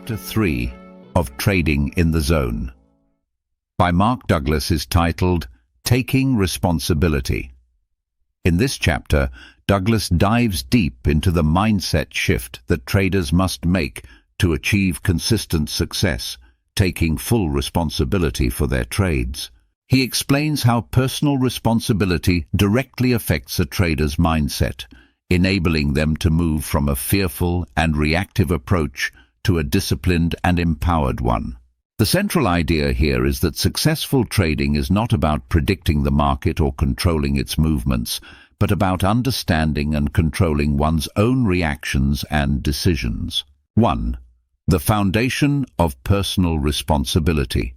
Chapter 3 of Trading in the Zone by Mark Douglas is titled Taking Responsibility. In this chapter, Douglas dives deep into the mindset shift that traders must make to achieve consistent success, taking full responsibility for their trades. He explains how personal responsibility directly affects a trader's mindset, enabling them to move from a fearful and reactive approach to a disciplined and empowered one. The central idea here is that successful trading is not about predicting the market or controlling its movements, but about understanding and controlling one's own reactions and decisions. 1. The foundation of personal responsibility.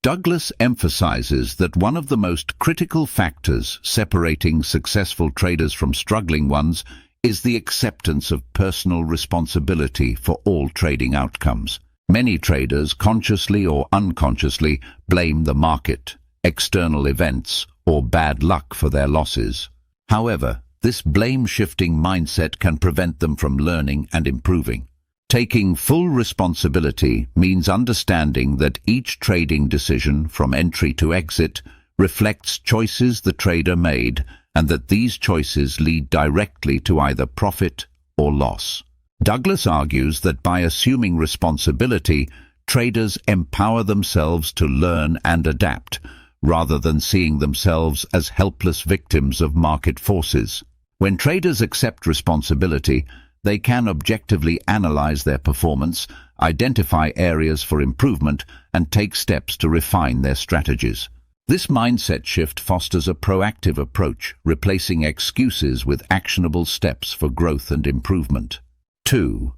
Douglas emphasizes that one of the most critical factors separating successful traders from struggling ones is the acceptance of personal responsibility for all trading outcomes. Many traders, consciously or unconsciously, blame the market, external events, or bad luck for their losses. However, this blame-shifting mindset can prevent them from learning and improving. Taking full responsibility means understanding that each trading decision, from entry to exit, reflects choices the trader made, and that these choices lead directly to either profit or loss. Douglas argues that by assuming responsibility, traders empower themselves to learn and adapt, rather than seeing themselves as helpless victims of market forces. When traders accept responsibility, they can objectively analyze their performance, identify areas for improvement, and take steps to refine their strategies. This mindset shift fosters a proactive approach, replacing excuses with actionable steps for growth and improvement. 2.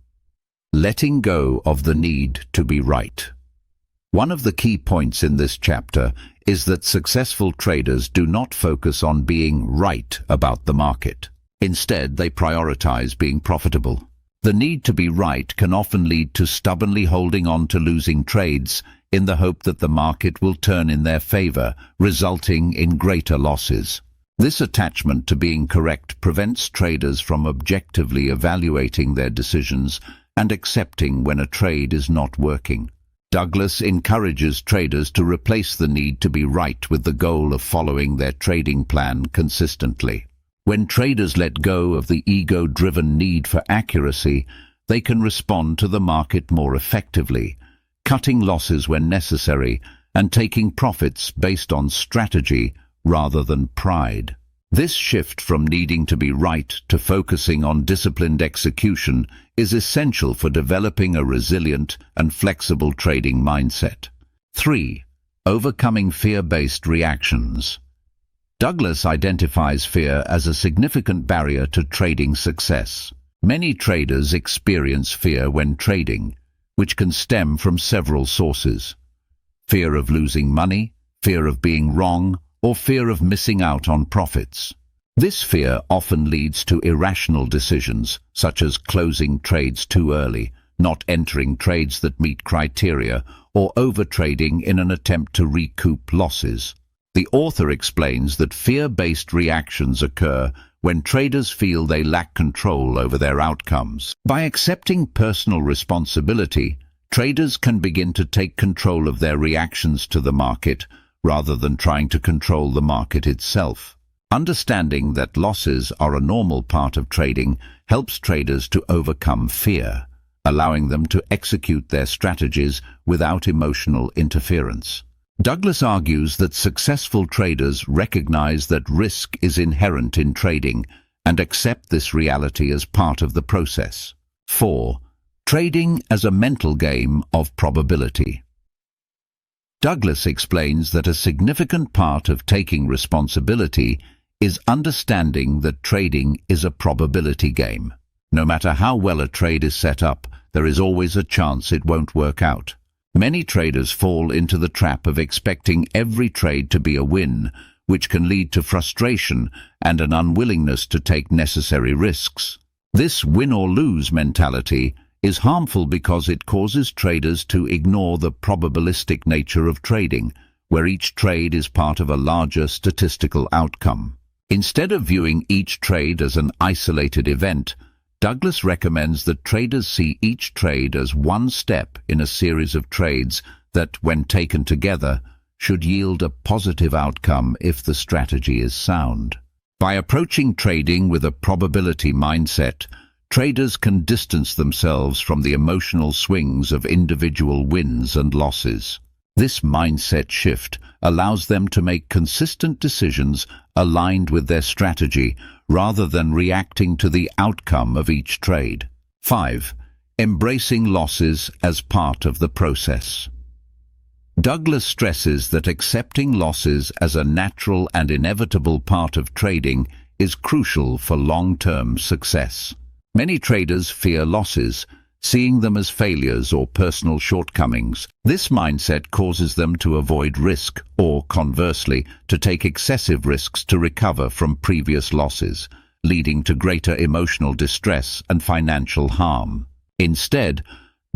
Letting go of the need to be right. One of the key points in this chapter is that successful traders do not focus on being right about the market. Instead, they prioritize being profitable. The need to be right can often lead to stubbornly holding on to losing trades in the hope that the market will turn in their favor, resulting in greater losses. This attachment to being correct prevents traders from objectively evaluating their decisions and accepting when a trade is not working. Douglas encourages traders to replace the need to be right with the goal of following their trading plan consistently. When traders let go of the ego-driven need for accuracy, they can respond to the market more effectively, cutting losses when necessary and taking profits based on strategy rather than pride. This shift from needing to be right to focusing on disciplined execution is essential for developing a resilient and flexible trading mindset. 3. Overcoming fear-based reactions. Douglas identifies fear as a significant barrier to trading success. Many traders experience fear when trading, which can stem from several sources. Fear of losing money, fear of being wrong, or fear of missing out on profits. This fear often leads to irrational decisions, such as closing trades too early, not entering trades that meet criteria, or overtrading in an attempt to recoup losses. The author explains that fear-based reactions occur when traders feel they lack control over their outcomes. By accepting personal responsibility, traders can begin to take control of their reactions to the market rather than trying to control the market itself. Understanding that losses are a normal part of trading helps traders to overcome fear, allowing them to execute their strategies without emotional interference. Douglas argues that successful traders recognize that risk is inherent in trading and accept this reality as part of the process. 4. Trading as a mental game of probability. Douglas explains that a significant part of taking responsibility is understanding that trading is a probability game. No matter how well a trade is set up, there is always a chance it won't work out. Many traders fall into the trap of expecting every trade to be a win, which can lead to frustration and an unwillingness to take necessary risks. This win-or-lose mentality is harmful because it causes traders to ignore the probabilistic nature of trading, where each trade is part of a larger statistical outcome. Instead of viewing each trade as an isolated event, Douglas recommends that traders see each trade as one step in a series of trades that, when taken together, should yield a positive outcome if the strategy is sound. By approaching trading with a probability mindset, traders can distance themselves from the emotional swings of individual wins and losses. This mindset shift allows them to make consistent decisions aligned with their strategy rather than reacting to the outcome of each trade. 5. Embracing losses as part of the process. Douglas stresses that accepting losses as a natural and inevitable part of trading is crucial for long-term success. Many traders fear losses, seeing them as failures or personal shortcomings. This mindset causes them to avoid risk or, conversely, to take excessive risks to recover from previous losses, leading to greater emotional distress and financial harm. Instead,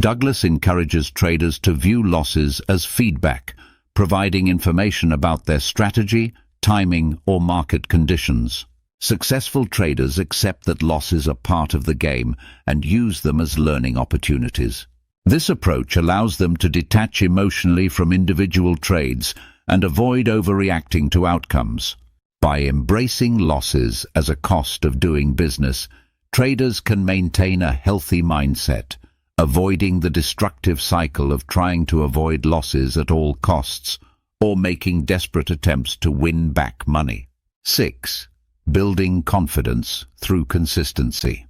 Douglas encourages traders to view losses as feedback, providing information about their strategy, timing, or market conditions. Successful traders accept that losses are part of the game and use them as learning opportunities. This approach allows them to detach emotionally from individual trades and avoid overreacting to outcomes. By embracing losses as a cost of doing business, traders can maintain a healthy mindset, avoiding the destructive cycle of trying to avoid losses at all costs or making desperate attempts to win back money. 6. Building confidence through consistency.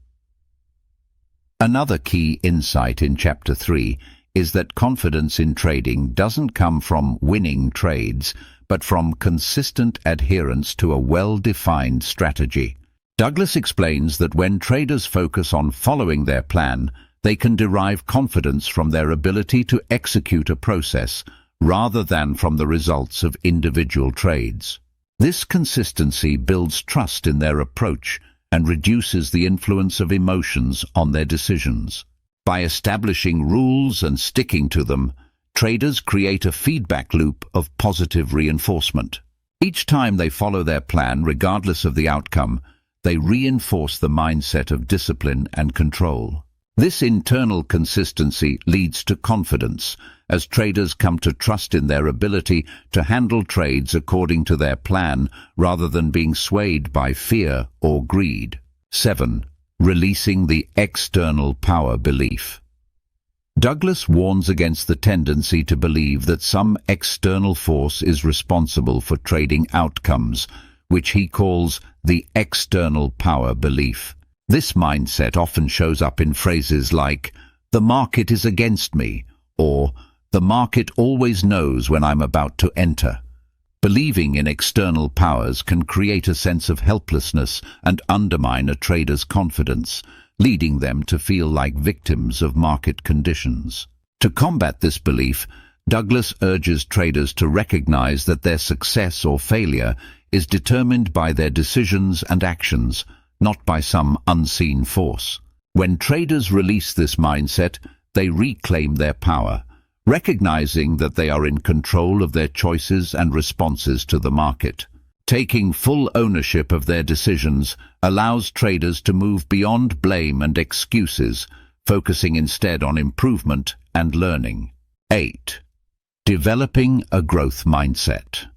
Another key insight in Chapter 3 is that confidence in trading doesn't come from winning trades, but from consistent adherence to a well-defined strategy. Douglas explains that when traders focus on following their plan, they can derive confidence from their ability to execute a process rather than from the results of individual trades. This consistency builds trust in their approach and reduces the influence of emotions on their decisions. By establishing rules and sticking to them, traders create a feedback loop of positive reinforcement. Each time they follow their plan, regardless of the outcome, they reinforce the mindset of discipline and control. This internal consistency leads to confidence, as traders come to trust in their ability to handle trades according to their plan rather than being swayed by fear or greed. 7. Releasing the external power belief. Douglas warns against the tendency to believe that some external force is responsible for trading outcomes, which he calls the external power belief. This mindset often shows up in phrases like, "The market is against me," or "The market always knows when I'm about to enter." Believing in external powers can create a sense of helplessness and undermine a trader's confidence, leading them to feel like victims of market conditions. To combat this belief, Douglas urges traders to recognize that their success or failure is determined by their decisions and actions, not by some unseen force. When traders release this mindset, they reclaim their power, recognizing that they are in control of their choices and responses to the market. Taking full ownership of their decisions allows traders to move beyond blame and excuses, focusing instead on improvement and learning. 8. Developing a growth mindset.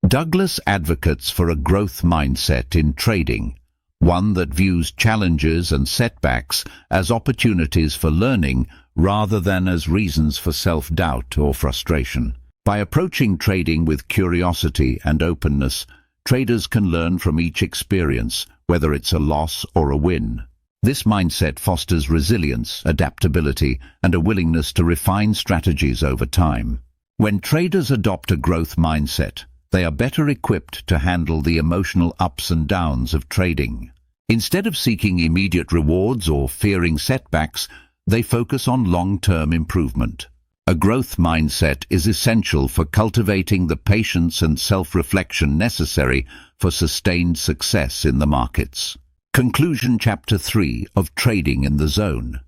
Douglas advocates for a growth mindset in trading, one that views challenges and setbacks as opportunities for learning rather than as reasons for self-doubt or frustration. By approaching trading with curiosity and openness, traders can learn from each experience, whether it's a loss or a win. This mindset fosters resilience, adaptability, and a willingness to refine strategies over time. When traders adopt a growth mindset, they are better equipped to handle the emotional ups and downs of trading. Instead of seeking immediate rewards or fearing setbacks, they focus on long-term improvement. A growth mindset is essential for cultivating the patience and self-reflection necessary for sustained success in the markets. Conclusion. Chapter 3 of Trading in the Zone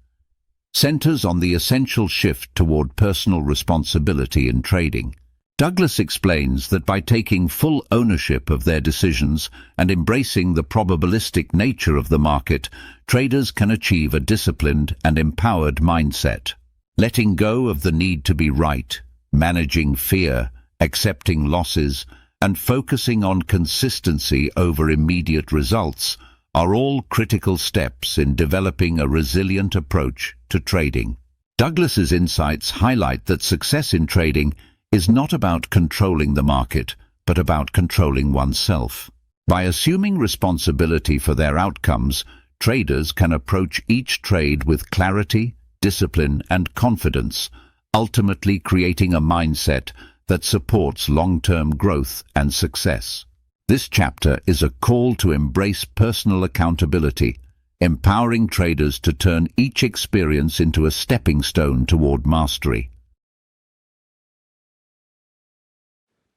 centers on the essential shift toward personal responsibility in trading. Douglas explains that by taking full ownership of their decisions and embracing the probabilistic nature of the market, traders can achieve a disciplined and empowered mindset. Letting go of the need to be right, managing fear, accepting losses, and focusing on consistency over immediate results are all critical steps in developing a resilient approach to trading. Douglas's insights highlight that success in trading is not about controlling the market, but about controlling oneself. By assuming responsibility for their outcomes, traders can approach each trade with clarity, discipline, and confidence, ultimately creating a mindset that supports long-term growth and success. This chapter is a call to embrace personal accountability, empowering traders to turn each experience into a stepping stone toward mastery.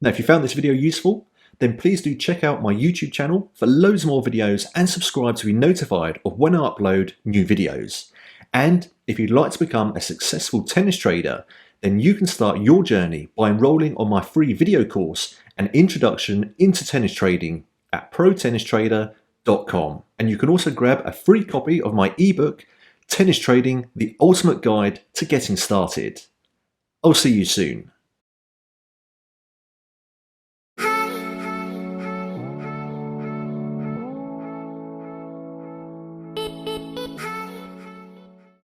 Now, if you found this video useful, then please do check out my YouTube channel for loads more videos and subscribe to be notified of when I upload new videos. And if you'd like to become a successful tennis trader, then you can start your journey by enrolling on my free video course, An Introduction into Tennis Trading, at protennistrader.com. And you can also grab a free copy of my ebook, Tennis Trading, the Ultimate Guide to Getting Started. I'll see you soon.